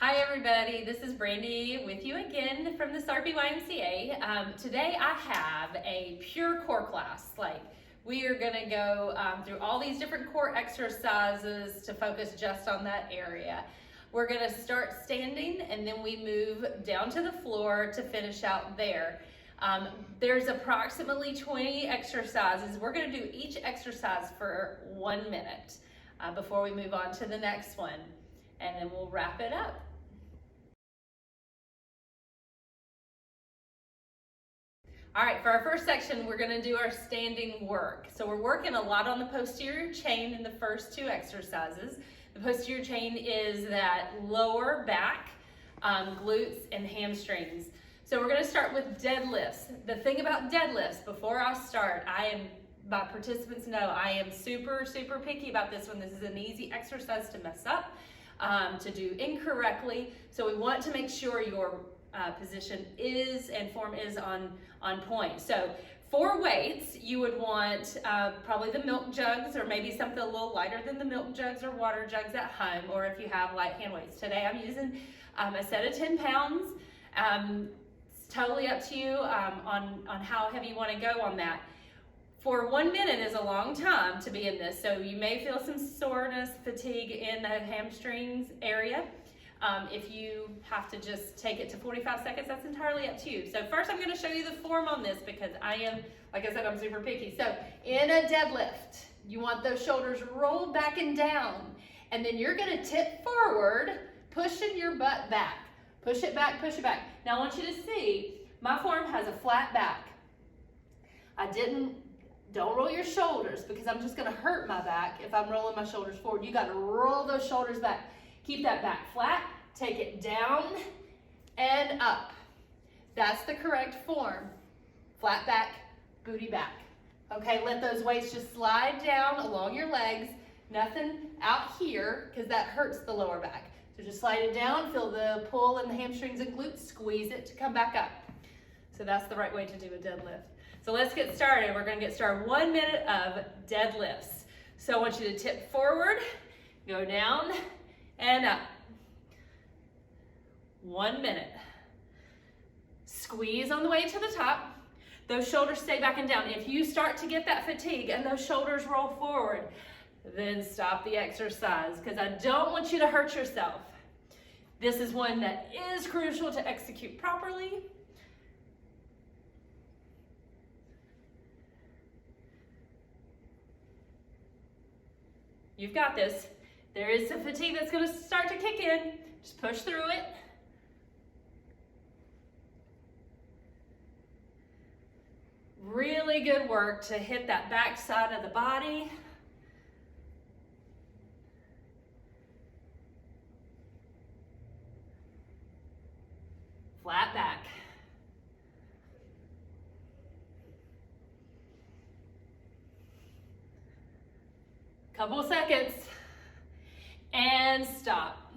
Hi everybody, this is Brandie with you again from the YMCA. Today I have a pure core class. We are going to go through all these different core exercises to focus just on that area. We're going to start standing and then we move down to the floor to finish out there. There's approximately 20 exercises. We're going to do each exercise for 1 minute before we move on to the next one, and then we'll wrap it up. All right, for our first section, we're going to do our standing work. So we're working a lot on the posterior chain in the first two exercises. The posterior chain is that lower back, glutes, and hamstrings. So we're going to start with deadlifts. The thing about deadlifts, before I start, my participants know I am super picky about this one. This is an easy exercise to mess up, to do incorrectly. So we want to make sure your position is and form is on point. So for weights, you would want probably the milk jugs, or maybe something a little lighter than the milk jugs or water jugs at home, or if you have light hand weights. Today I'm using a set of 10 pounds. It's totally up to you on how heavy you want to go on that. For 1 minute is a long time to be in this, so you may feel some soreness, fatigue in the hamstrings area. If you have to just take it to 45 seconds, that's entirely up to you. So first I'm going to show you the form on this because like I said, I'm super picky. So in a deadlift, you want those shoulders rolled back and down, and then you're going to tip forward, pushing your butt back. Push it back, push it back. Now I want you to see, my form has a flat back. Don't roll your shoulders because I'm just going to hurt my back if I'm rolling my shoulders forward. You got to roll those shoulders back. Keep that back flat, take it down and up. That's the correct form. Flat back, booty back. Okay, let those weights just slide down along your legs. Nothing out here because that hurts the lower back. So just slide it down, feel the pull in the hamstrings and glutes, squeeze it to come back up. So that's the right way to do a deadlift. So let's get started. We're going to get started. 1 minute of deadlifts. So I want you to tip forward, go down, and up. 1 minute. Squeeze on the way to the top. Those shoulders stay back and down. If you start to get that fatigue and those shoulders roll forward, then stop the exercise because I don't want you to hurt yourself. This is one that is crucial to execute properly. You've got this. There is some fatigue that's going to start to kick in. Just push through it. Really good work to hit that back side of the body. Flat back. Couple seconds. And stop.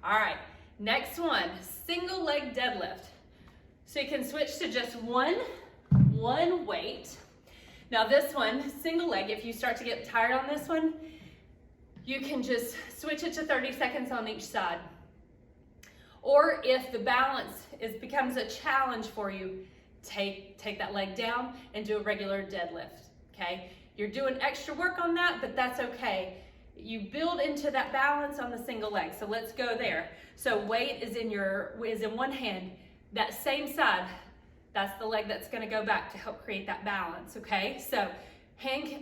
All right, next one, single leg deadlift. So you can switch to just one weight. Now this one, single leg, if you start to get tired on this one, you can just switch it to 30 seconds on each side. Or if the balance becomes a challenge for you, take that leg down and do a regular deadlift, okay? You're doing extra work on that, but that's okay. You build into that balance on the single leg. So let's go there. So weight is in one hand. That same side, that's the leg that's going to go back to help create that balance, okay? So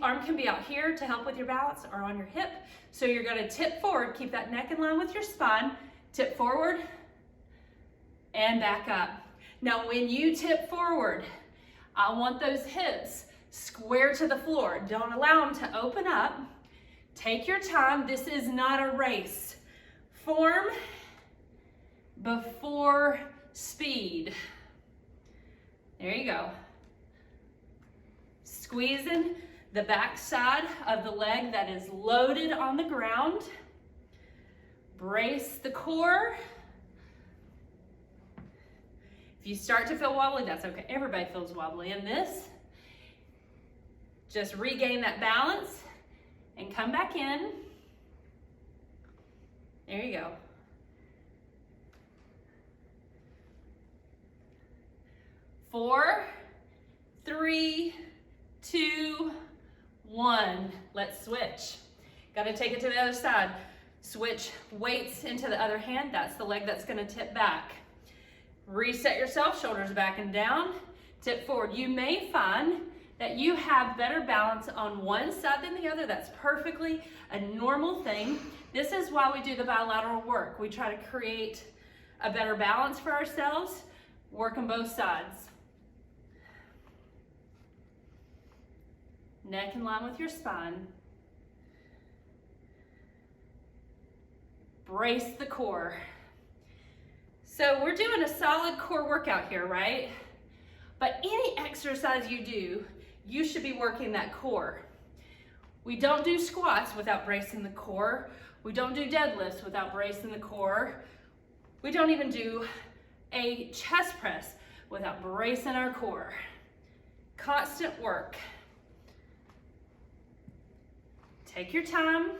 arm can be out here to help with your balance or on your hip. So you're going to tip forward, keep that neck in line with your spine, tip forward and back up. Now when you tip forward, I want those hips square to the floor. Don't allow them to open up. Take your time. This is not a race. Form before speed. There you go. Squeezing the back side of the leg that is loaded on the ground. Brace the core. If you start to feel wobbly, that's okay. Everybody feels wobbly in this. Just regain that balance and come back in. There you go. 4, 3, 2, 1. Let's switch. Gotta take it to the other side. Switch weights into the other hand. That's the leg that's gonna tip back. Reset yourself, shoulders back and down, tip forward. You may find that you have better balance on one side than the other. That's perfectly a normal thing. This is why we do the bilateral work. We try to create a better balance for ourselves, work on both sides. Neck in line with your spine. Brace the core. So we're doing a solid core workout here, right? But any exercise you do, you should be working that core. We don't do squats without bracing the core. We don't do deadlifts without bracing the core. We don't even do a chest press without bracing our core. Constant work. Take your time.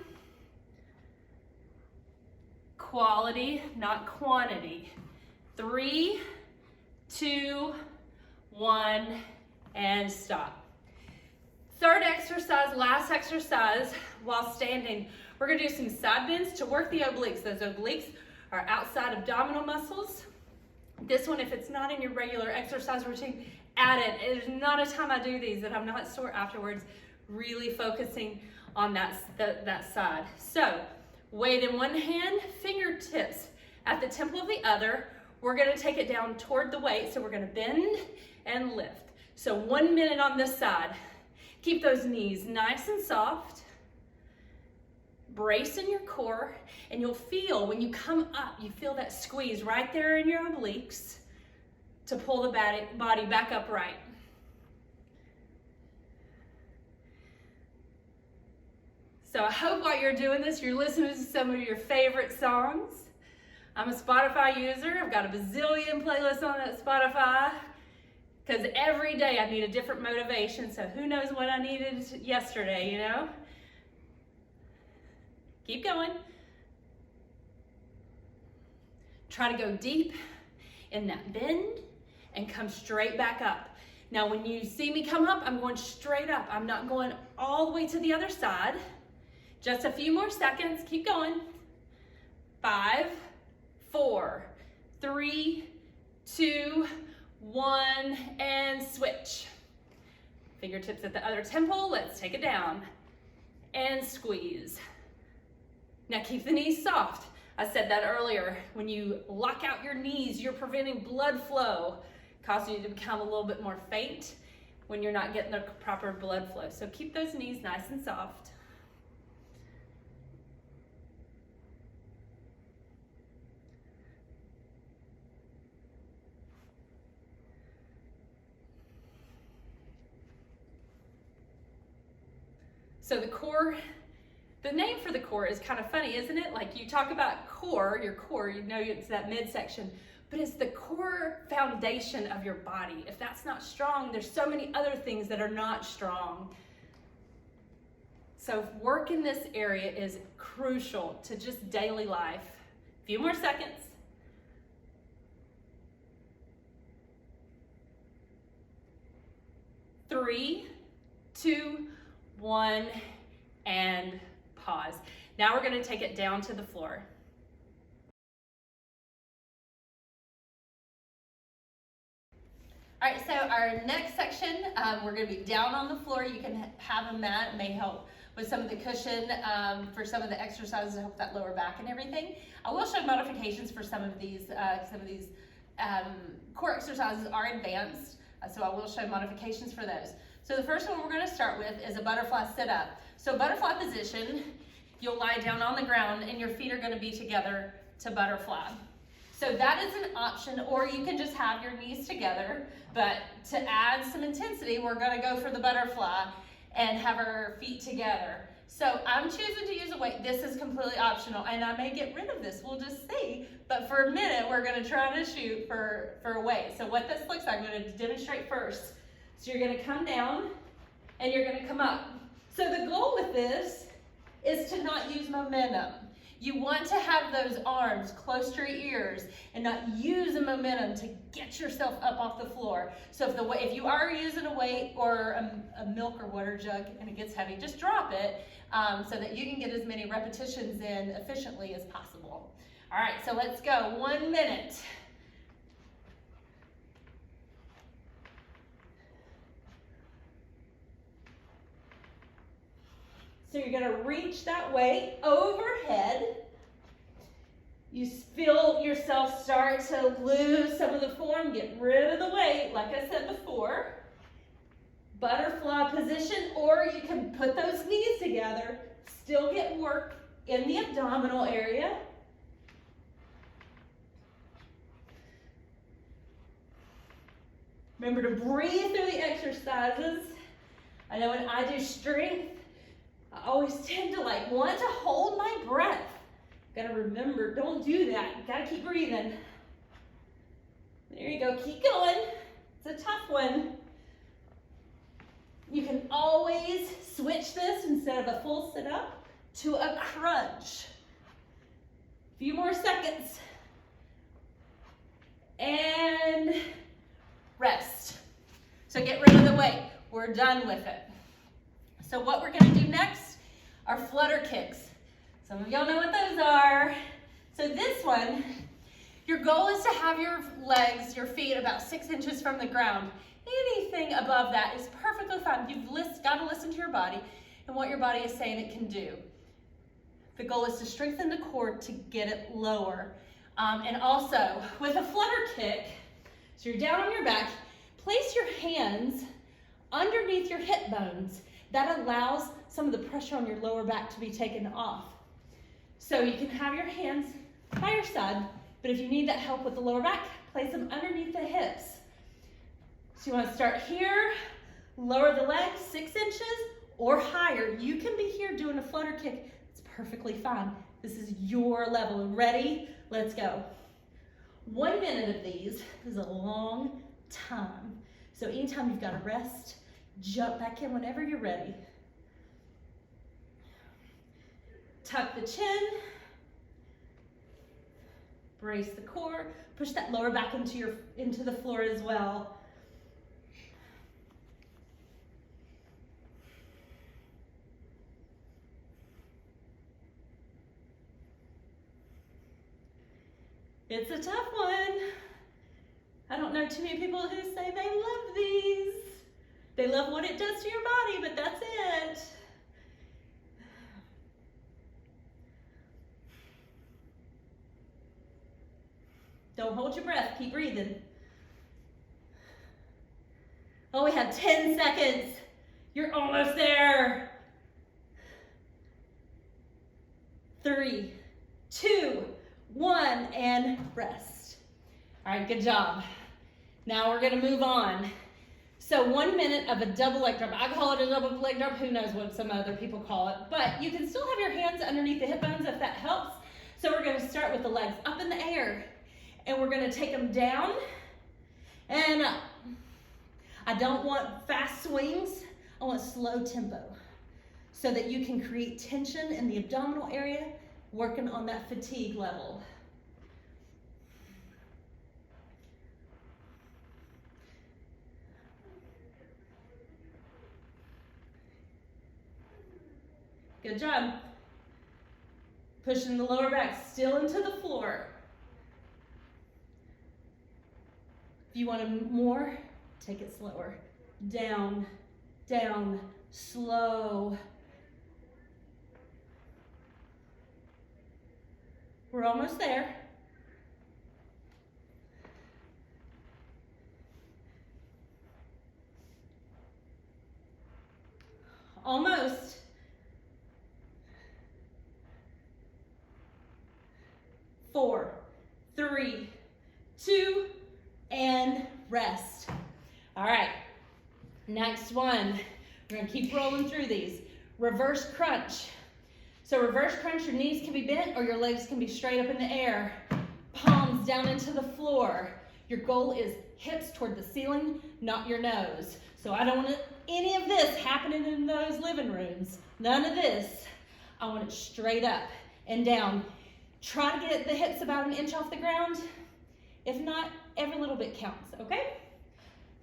Quality, not quantity. 3, 2, 1, and stop. Third exercise, last exercise while standing. We're gonna do some side bends to work the obliques. Those obliques are outside abdominal muscles. This one, if it's not in your regular exercise routine, add it. There's not a time I do these that I'm not sore afterwards, really focusing on that side. So, weight in one hand, fingertips at the temple of the other. We're gonna take it down toward the weight, so we're gonna bend and lift. So 1 minute on this side. Keep those knees nice and soft. Brace in your core, and you'll feel when you come up, you feel that squeeze right there in your obliques to pull the body back upright. So I hope while you're doing this, you're listening to some of your favorite songs. I'm a Spotify user. I've got a bazillion playlists on that Spotify because every day I need a different motivation. So who knows what I needed yesterday, you know? Keep going. Try to go deep in that bend and come straight back up. Now when you see me come up, I'm going straight up. I'm not going all the way to the other side. Just a few more seconds, keep going. 5, 4, 3, 2, 1, and switch. Fingertips at the other temple, let's take it down. And squeeze. Now keep the knees soft. I said that earlier. When you lock out your knees, you're preventing blood flow, causing you to become a little bit more faint when you're not getting the proper blood flow. So keep those knees nice and soft. So the core, the name for the core is kind of funny, isn't it? Like you talk about core, your core, you know it's that midsection, but it's the core foundation of your body. If that's not strong, there's so many other things that are not strong. So work in this area is crucial to just daily life. A few more seconds. 3, 2, 1, and pause. Now we're going to take it down to the floor. All right, so our next section, we're going to be down on the floor. You can have a mat. It may help with some of the cushion for some of the exercises to help that lower back and everything. I will show modifications for some of these core exercises are advanced, so I will show modifications for those. So the first one we're going to start with is a butterfly sit-up. So butterfly position, you'll lie down on the ground and your feet are going to be together to butterfly. So that is an option, or you can just have your knees together, but to add some intensity, we're going to go for the butterfly and have our feet together. So I'm choosing to use a weight. This is completely optional, and I may get rid of this. We'll just see. But for a minute, we're going to try to shoot for a weight. So what this looks like, I'm going to demonstrate first. So you're going to come down, and you're going to come up. So the goal with this is to not use momentum. You want to have those arms close to your ears and not use the momentum to get yourself up off the floor. So if you are using a weight or a milk or water jug and it gets heavy, just drop it so that you can get as many repetitions in efficiently as possible. All right, so let's go. 1 minute. So you're gonna reach that weight overhead. You feel yourself start to lose some of the form, get rid of the weight, like I said before. Butterfly position, or you can put those knees together, still get work in the abdominal area. Remember to breathe through the exercises. I know when I do strength, I always tend to want to hold my breath. Gotta remember, don't do that. You gotta keep breathing. There you go, keep going. It's a tough one. You can always switch this instead of a full sit-up to a crunch. A few more seconds. And rest. So get rid of the weight. We're done with it. So what we're gonna do next are flutter kicks. Some of y'all know what those are. So this one, your goal is to have your legs, your feet about 6 inches from the ground. Anything above that is perfectly fine. You've got to listen to your body and what your body is saying it can do. The goal is to strengthen the core to get it lower. And also, with a flutter kick, so you're down on your back, place your hands underneath your hip bones. That allows some of the pressure on your lower back to be taken off. So you can have your hands by your side, but if you need that help with the lower back, place them underneath the hips. So you want to start here, lower the legs 6 inches or higher. You can be here doing a flutter kick. It's perfectly fine. This is your level. Ready? Let's go. 1 minute of these is a long time. So anytime you've got to rest, jump back in whenever you're ready. Tuck the chin, brace the core, push that lower back into the floor as well. It's a tough one. I don't know too many people who say they love these. They love what it does to your body, but that's it. Don't hold your breath, keep breathing. Oh, we have 10 seconds. You're almost there. 3, 2, 1, and rest. All right, good job. Now we're gonna move on. So 1 minute of a double leg drop. I call it a double leg drop. Who knows what some other people call it. But you can still have your hands underneath the hip bones if that helps. So we're gonna start with the legs up in the air. And we're gonna take them down and up. I don't want fast swings. I want slow tempo so that you can create tension in the abdominal area, working on that fatigue level. Good job. Pushing the lower back still into the floor. If you want more, take it slower. Down, down, slow. We're almost there. Almost. 4, 3, 2, and rest. All right, next one. We're gonna keep rolling through these. Reverse crunch. So reverse crunch, your knees can be bent or your legs can be straight up in the air. Palms down into the floor. Your goal is hips toward the ceiling, not your nose. So I don't want any of this happening in those living rooms. None of this. I want it straight up. and down. Try to get the hips about 1 inch off the ground. If not, every little bit counts, okay?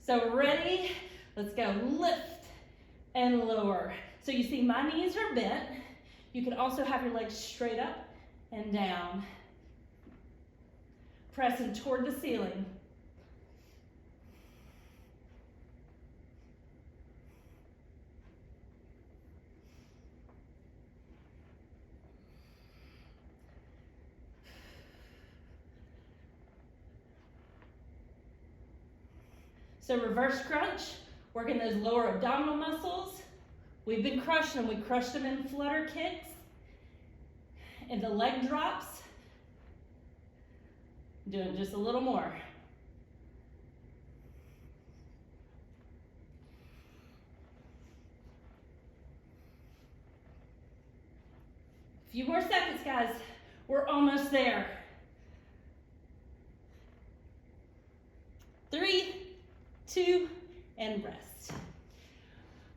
So ready? Let's go. Lift and lower. So you see my knees are bent. You can also have your legs straight up and down. Pressing toward the ceiling. So reverse crunch, working those lower abdominal muscles. We've been crushing them. We crushed them in flutter kicks, into leg drops. Doing just a little more. A few more seconds, guys. We're almost there. 3, 2, and rest.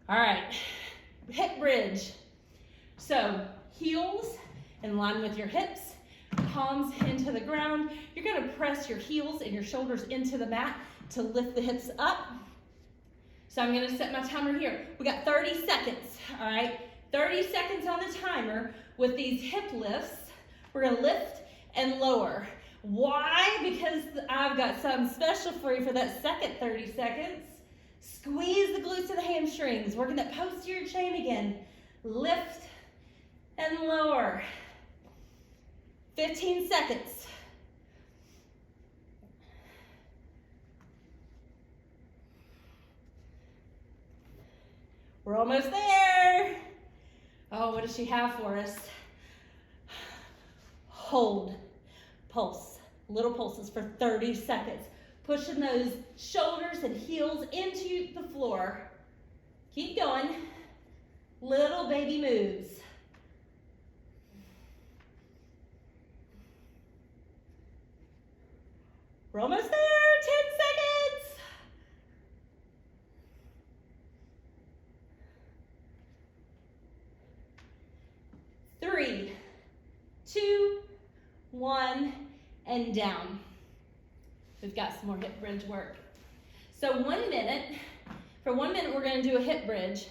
All right, hip bridge. So heels in line with your hips, palms into the ground. You're gonna press your heels and your shoulders into the mat to lift the hips up. So I'm gonna set my timer here. We got 30 seconds, all right? 30 seconds on the timer with these hip lifts. We're gonna lift and lower. Why? Because I've got something special for you for that second 30 seconds. Squeeze the glutes of the hamstrings, working that posterior chain again. Lift and lower. 15 seconds. We're almost there. Oh, what does she have for us? Hold, pulse, little pulses for 30 seconds. Pushing those shoulders and heels into the floor. Keep going. Little baby moves. We're almost there, 10 seconds. Three, 2, 1, and down. We've got some more hip bridge work. So 1 minute, for 1 minute we're gonna do a hip bridge.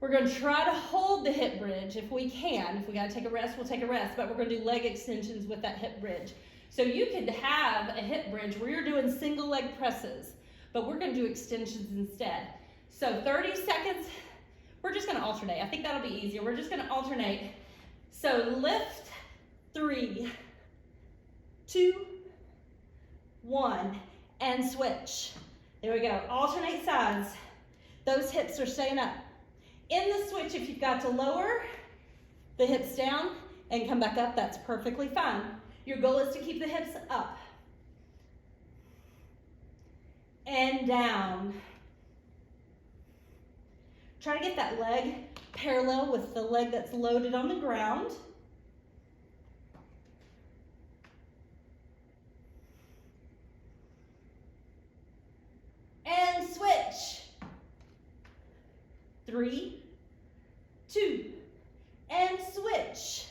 We're gonna try to hold the hip bridge if we can. If we gotta take a rest, we'll take a rest, but we're gonna do leg extensions with that hip bridge. So you could have a hip bridge where you're doing single leg presses, but we're gonna do extensions instead. So 30 seconds, we're just gonna alternate. I think that'll be easier. We're just gonna alternate. So lift, 3, 2, 1, and switch. There we go, alternate sides. Those hips are staying up. In the switch, if you've got to lower the hips down and come back up, that's perfectly fine. Your goal is to keep the hips up and down. Try to get that leg parallel with the leg that's loaded on the ground. And switch. 3, 2, and switch.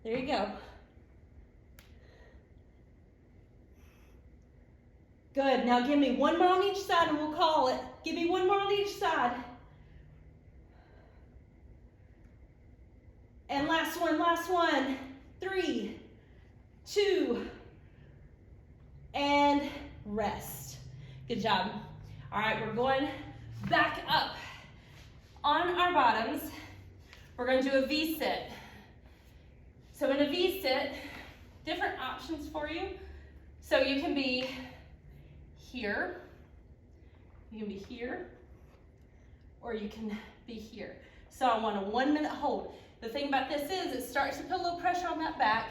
There you go. Good, now give me 1 more on each side and we'll call it. Give me 1 more on each side. And last one. 3, 2, and rest. Good job. All right, we're going back up on our bottoms. We're going to do a V-sit. So in a V-sit, different options for you. So you can be here, you can be here, or you can be here. So I want a 1 minute hold. The thing about this is it starts to put a little pressure on that back.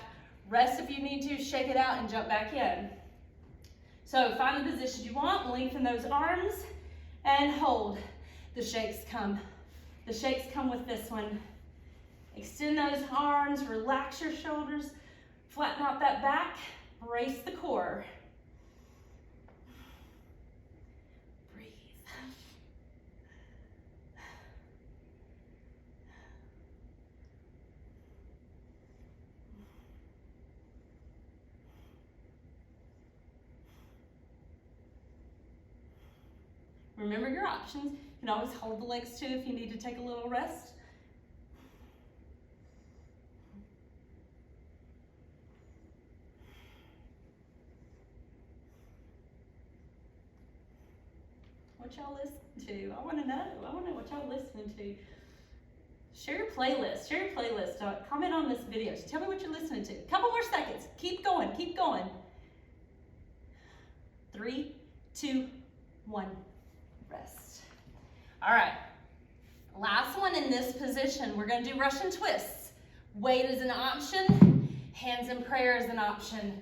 Rest if you need to, shake it out and jump back in. So find the position you want, lengthen those arms and hold. The shakes come. The shakes come with this one. Extend those arms, relax your shoulders, flatten out that back, brace the core. Remember your options. You can always hold the legs too if you need to take a little rest. What y'all listen to? I want to know. I want to know what y'all listening to. Share your playlist. Share your playlist. Comment on this video. Tell me what you're listening to. Couple more seconds. Keep going. Keep going. 3, 2, 1. Rest. All right. Last one in this position. We're going to do Russian twists. Weight is an option. Hands in prayer is an option.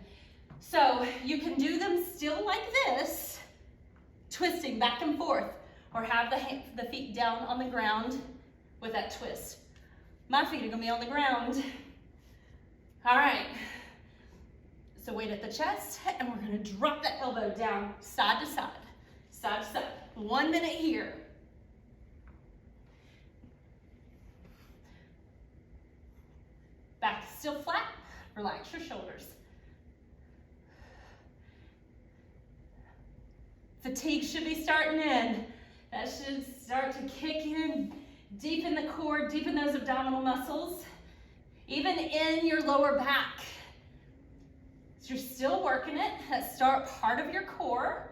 So you can do them still like this, twisting back and forth, or have the feet down on the ground with that twist. My feet are going to be on the ground. All right. So weight at the chest, and we're going to drop that elbow down side to side, side to side. 1 minute here. Back still flat. Relax your shoulders. Fatigue should be starting in. That should start to kick in deep in the core, deep in those abdominal muscles, even in your lower back. So you're still working it. That's part of your core.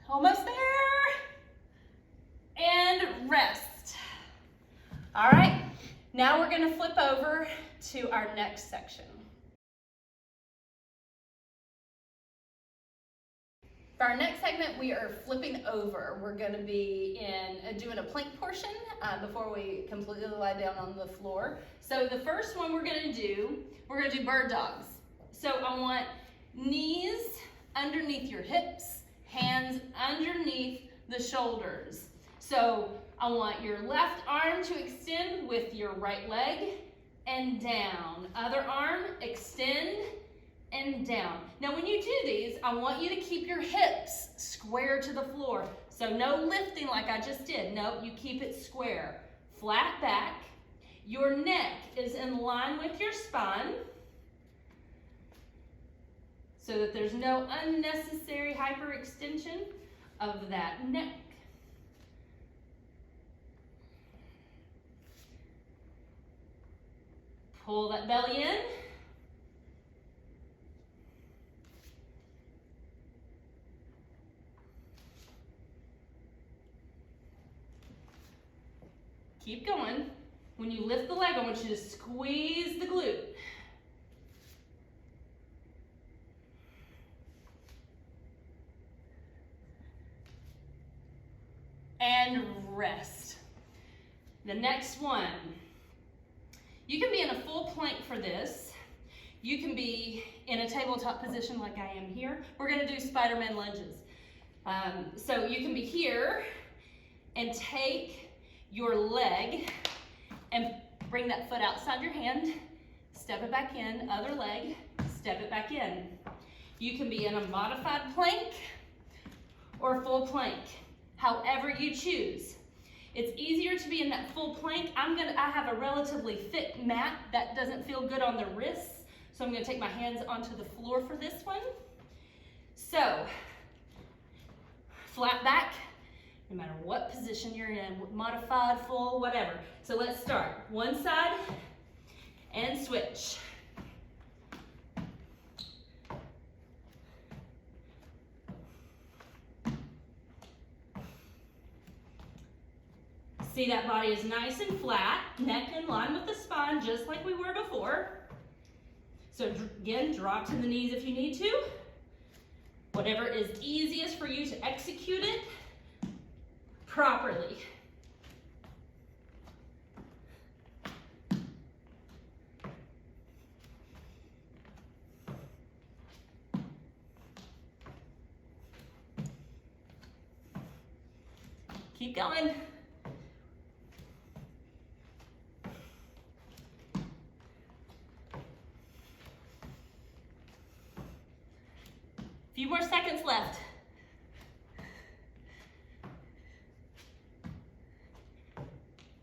Almost there. And rest. All right, now we're gonna flip over to our next section. For our next segment, we are flipping over. We're gonna be doing a plank portion before we completely lie down on the floor. So the first one we're gonna do bird dogs. So I want knees underneath your hips, hands underneath the shoulders. So I want your left arm to extend with your right leg and down. Other arm, extend and down. Now when you do these, I want you to keep your hips square to the floor. So no lifting like I just did. No, you keep it square. Flat back. Your neck is in line with your spine so that there's no unnecessary hyperextension of that neck. Pull that belly in. Keep going. When you lift the leg, I want you to squeeze the glute. And rest. The next one. You can be in a full plank for this. You can be in a tabletop position like I am here. We're gonna do Spider-Man lunges. So you can be here and take your leg and bring that foot outside your hand, step it back in, other leg, step it back in. You can be in a modified plank or full plank, however you choose. It's easier to be in that full plank. I have a relatively thick mat that doesn't feel good on the wrists, so I'm gonna take my hands onto the floor for this one. So, flat back, no matter what position you're in, modified, full, whatever. So let's start. One side and switch. See, that body is nice and flat, neck in line with the spine, just like we were before. So again, drop to the knees if you need to. Whatever is easiest for you to execute it properly. Keep going. Few more seconds left.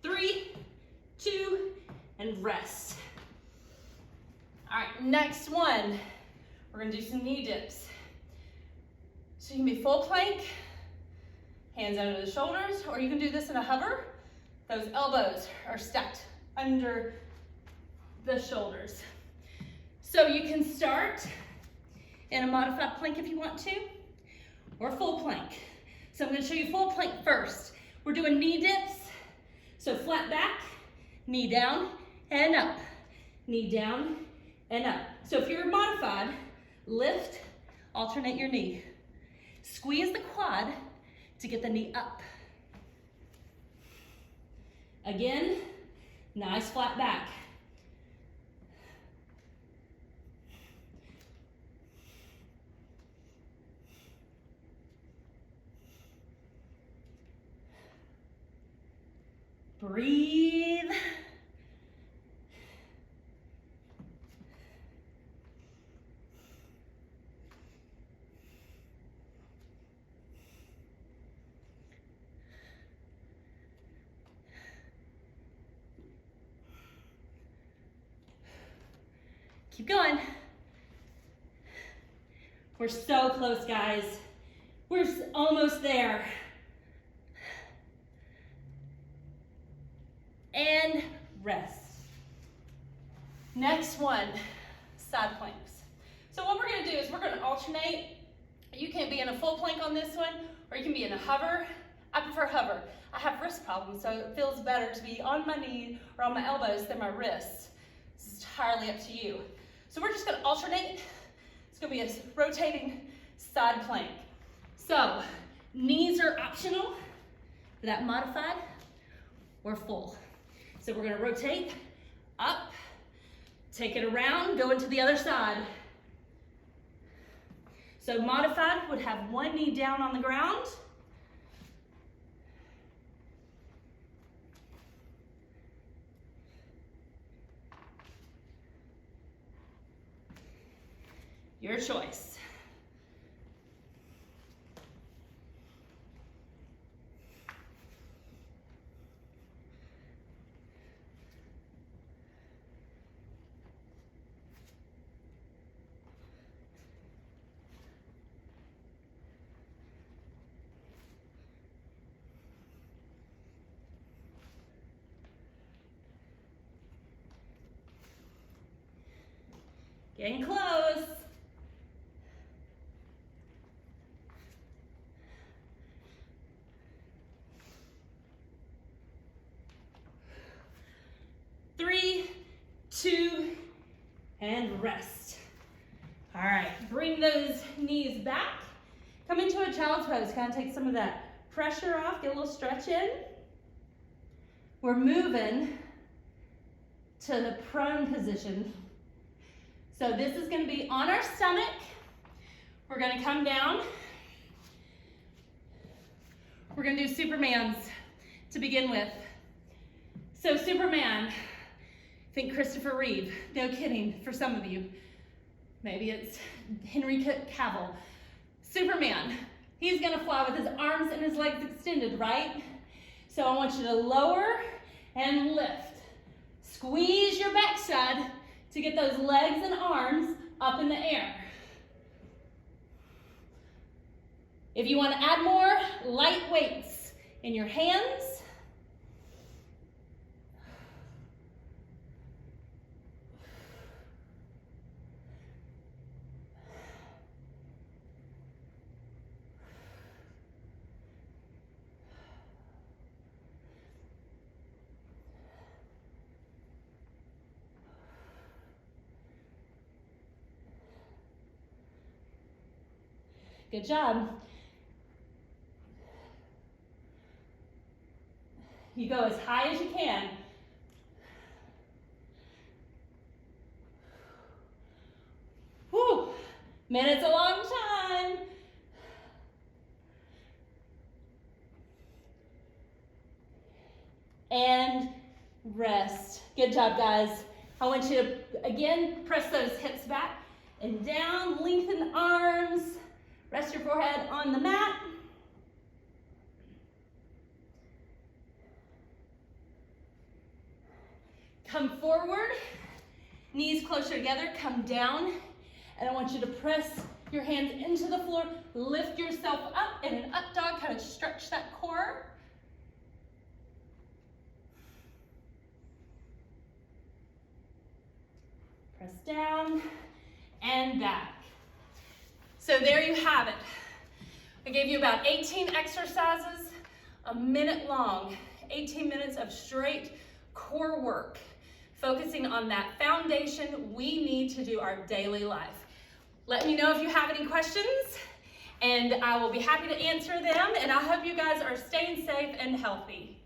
3, 2, and rest. All right, next one. We're gonna do some knee dips. So you can be full plank, hands under the shoulders, or you can do this in a hover. Those elbows are stacked under the shoulders. So you can start in a modified plank if you want to, or full plank. So I'm gonna show you full plank first. We're doing knee dips. So flat back, knee down and up, knee down and up. So if you're modified, lift, alternate your knee. Squeeze the quad to get the knee up. Again, nice flat back. Breathe. Keep going. We're so close, guys. We're almost there. And rest. Next one, side planks. So what we're gonna do is we're gonna alternate. You can be in a full plank on this one, or you can be in a hover. I prefer hover. I have wrist problems, so it feels better to be on my knee or on my elbows than my wrists. This is entirely up to you. So we're just gonna alternate. It's gonna be a rotating side plank. So knees are optional for that modified or full. So we're gonna rotate up, take it around, go into the other side. So modified would have one knee down on the ground. Your choice. Getting close. Three, 2, and rest. All right, bring those knees back. Come into a child's pose, kind of take some of that pressure off, get a little stretch in. We're moving to the prone position. So this is gonna be on our stomach. We're gonna come down. We're gonna do Supermans to begin with. So Superman, think Christopher Reeve. No kidding, for some of you. Maybe it's Henry Cavill. Superman, he's gonna fly with his arms and his legs extended, right? So I want you to lower and lift. Squeeze your backside to get those legs and arms up in the air. If you want to add more light weights in your hands, good job. You go as high as you can. Whew, minute's a long time. And rest. Good job, guys. I want you to, again, press those hips back and down, lengthen arms, Rest your forehead on the mat. Come forward, knees closer together, come down, and I want you to press your hands into the floor, lift yourself up in an up dog, kind of stretch that core. Press down and back. So there you have it. I gave you about 18 exercises, a minute long, 18 minutes of straight core work, focusing on that foundation we need to do our daily life. Let me know if you have any questions, and I will be happy to answer them, and I hope you guys are staying safe and healthy.